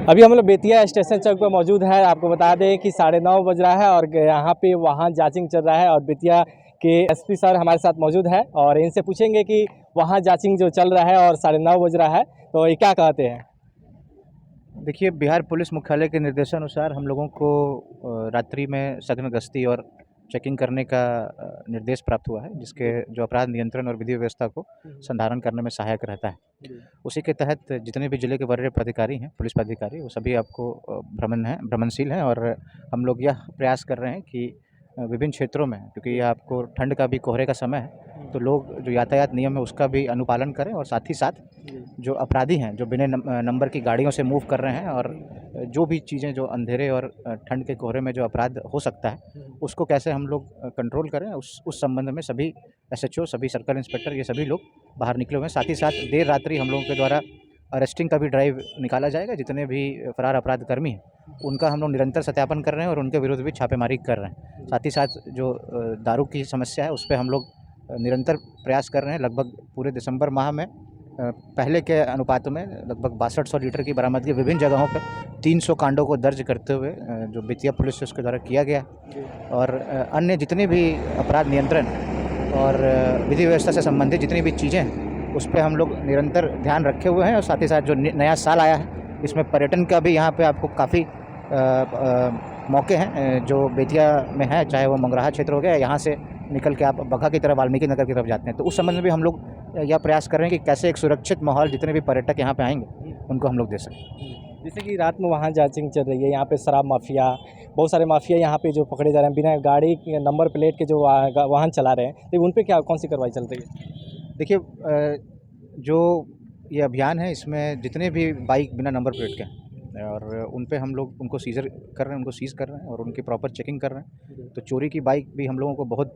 अभी हम लोग बेतिया स्टेशन चौक पर मौजूद है। आपको बता दें कि 9:30 बज रहा है और यहाँ पे वाहन जांचिंग चल रहा है और बेतिया के एसपी सर हमारे साथ मौजूद है और इनसे पूछेंगे कि वहाँ जांचिंग जो चल रहा है और 9:30 बज रहा है तो ये क्या कहते हैं। देखिए, बिहार पुलिस मुख्यालय के निर्देशानुसार हम लोगों को रात्रि में सघन गश्ती और चेकिंग करने का निर्देश प्राप्त हुआ है, जिसके जो अपराध नियंत्रण और विधि व्यवस्था को संधारण करने में सहायक रहता है। उसी के तहत जितने भी जिले के वरीय पदाधिकारी हैं, पुलिस पदाधिकारी, वो सभी आपको भ्रमणशील हैं और हम लोग यह प्रयास कर रहे हैं कि विभिन्न क्षेत्रों में, क्योंकि ये आपको ठंड का भी कोहरे का समय है, तो लोग जो यातायात नियम है उसका भी अनुपालन करें और साथ ही साथ जो अपराधी हैं, जो बिना नंबर की गाड़ियों से मूव कर रहे हैं और जो भी चीज़ें जो अंधेरे और ठंड के कोहरे में जो अपराध हो सकता है, उसको कैसे हम लोग कंट्रोल करें, उस संबंध में सभी एसएचओ, सभी सर्कल इंस्पेक्टर, ये सभी लोग बाहर निकले हुए हैं। साथ ही साथ देर रात्रि हम लोगों के द्वारा अरेस्टिंग का भी ड्राइव निकाला जाएगा। जितने भी फरार अपराध कर्मी हैं, उनका हम लोग निरंतर सत्यापन कर रहे हैं और उनके विरुद्ध भी छापेमारी कर रहे हैं। साथ ही साथ जो दारू की समस्या है, उस पर हम लोग निरंतर प्रयास कर रहे हैं। लगभग पूरे दिसंबर माह में पहले के अनुपात में लगभग 6200 लीटर की बरामदगी विभिन्न जगहों पर 300 कांडों को दर्ज करते हुए जो बेतिया पुलिस उसके द्वारा किया गया और अन्य जितने भी अपराध नियंत्रण और विधि व्यवस्था से संबंधित जितनी भी चीज़ें हैं, उस पर हम लोग निरंतर ध्यान रखे हुए हैं। और साथ ही साथ जो नया साल आया है, इसमें पर्यटन का भी यहाँ पे आपको काफ़ी मौके हैं जो बेतिया में है, चाहे वो मंगराहा क्षेत्र हो गया, यहाँ से निकल के आप बगहा की तरफ, वाल्मीकि नगर की तरफ जाते हैं। तो उस संबंध में भी हम लोग यह प्रयास कर रहे हैं कि कैसे एक सुरक्षित माहौल जितने भी पर्यटक यहाँ पे आएंगे उनको हम लोग दे सकें। जैसे कि रात में वहाँ जांचिंग चल रही है, यहाँ पे शराब माफिया, बहुत सारे माफिया यहाँ पे जो पकड़े जा रहे हैं बिना गाड़ी नंबर प्लेट के जो वाहन चला रहे हैं, तो उन पर क्या कौन सी कार्रवाई चल रही है। देखिए, जो ये अभियान है, इसमें जितने भी बाइक बिना नंबर प्लेट के हैं और उन पे हम लोग उनको सीज़र कर रहे हैं, उनको सीज़ कर रहे हैं और उनकी प्रॉपर चेकिंग कर रहे हैं। तो चोरी की बाइक भी हम लोगों को बहुत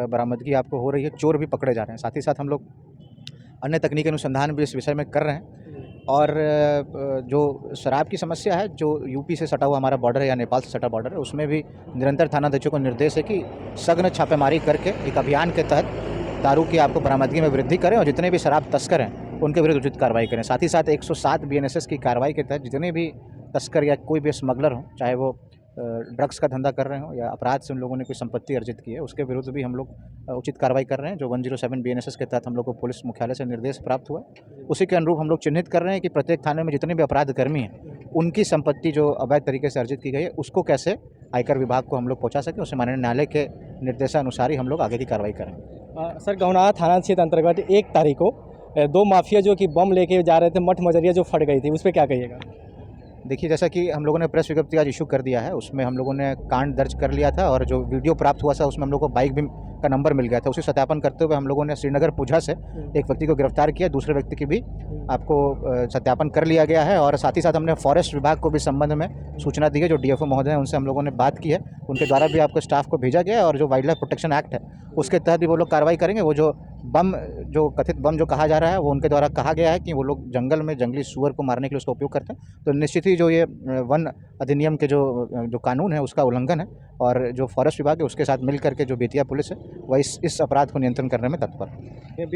बरामदगी आपको हो रही है, चोर भी पकड़े जा रहे हैं। साथ ही साथ हम लोग अन्य तकनीकी अनुसंधान भी इस विषय में कर रहे हैं। और जो शराब की समस्या है, जो यूपी से सटा हुआ हमारा बॉर्डर है या नेपाल से सटा बॉर्डर है, उसमें भी निरंतर थानाध्यक्षों को निर्देश है कि सघन छापेमारी करके एक अभियान के तहत दारू की आपको बरामदगी में वृद्धि करें और जितने भी शराब तस्कर हैं उनके विरुद्ध उचित कार्रवाई करें। साथ ही साथ 107 BNSS की कार्रवाई के तहत जितने भी तस्कर या कोई भी स्मगलर हो, चाहे वो ड्रग्स का धंधा कर रहे हो या अपराध से उन लोगों ने कोई संपत्ति अर्जित की है, उसके विरुद्ध भी हम लोग उचित कार्रवाई कर रहे हैं। जो 107 BNSS के तहत हम लोग को पुलिस मुख्यालय से निर्देश प्राप्त हुआ, उसी के अनुरूप हम लोग चिन्हित कर रहे हैं कि प्रत्येक थाने में जितने भी अपराध कर्मी हैं, उनकी संपत्ति जो अवैध तरीके से अर्जित की गई है, उसको कैसे आयकर विभाग को हम लोग पहुँचा सकें, उसे माननीय न्यायालय के निर्देशानुसार ही हम लोग आगे की कार्रवाई करेंगे। सर, गौनाहा थाना क्षेत्र अंतर्गत 1 तारीख को 2 माफिया जो कि बम लेके जा रहे थे, मठ मजरिया जो फट गई थी, उस पर क्या कहिएगा। देखिए, जैसा कि हम लोगों ने प्रेस विज्ञप्ति आज इशू कर दिया है, उसमें हम लोगों ने कांड दर्ज कर लिया था और जो वीडियो प्राप्त हुआ था उसमें हम लोग को बाइक भी का नंबर मिल गया था। उसे सत्यापन करते हुए हम लोगों ने श्रीनगर पुझा से एक व्यक्ति को गिरफ्तार किया, दूसरे व्यक्ति की भी आपको सत्यापन कर लिया गया है। और साथ ही साथ हमने फॉरेस्ट विभाग को भी संबंध में सूचना दी है। जो DFO महोदय हैं, उनसे हम लोगों ने बात की है, उनके द्वारा भी आपको स्टाफ को भेजा गया है और जो वाइल्ड लाइफ प्रोटेक्शन एक्ट है उसके तहत भी वो लोग कार्रवाई करेंगे। वो जो बम, जो कथित बम जो कहा जा रहा है, वो उनके द्वारा कहा गया है कि वो लोग जंगल में जंगली सुअर को मारने के लिए उसका उपयोग करते हैं। तो निश्चित ही जो ये वन अधिनियम के जो कानून है उसका उल्लंघन है और जो फॉरेस्ट विभाग है उसके साथ मिल करके जो बेतिया पुलिस है वह इस अपराध को नियंत्रण करने में तत्पर है।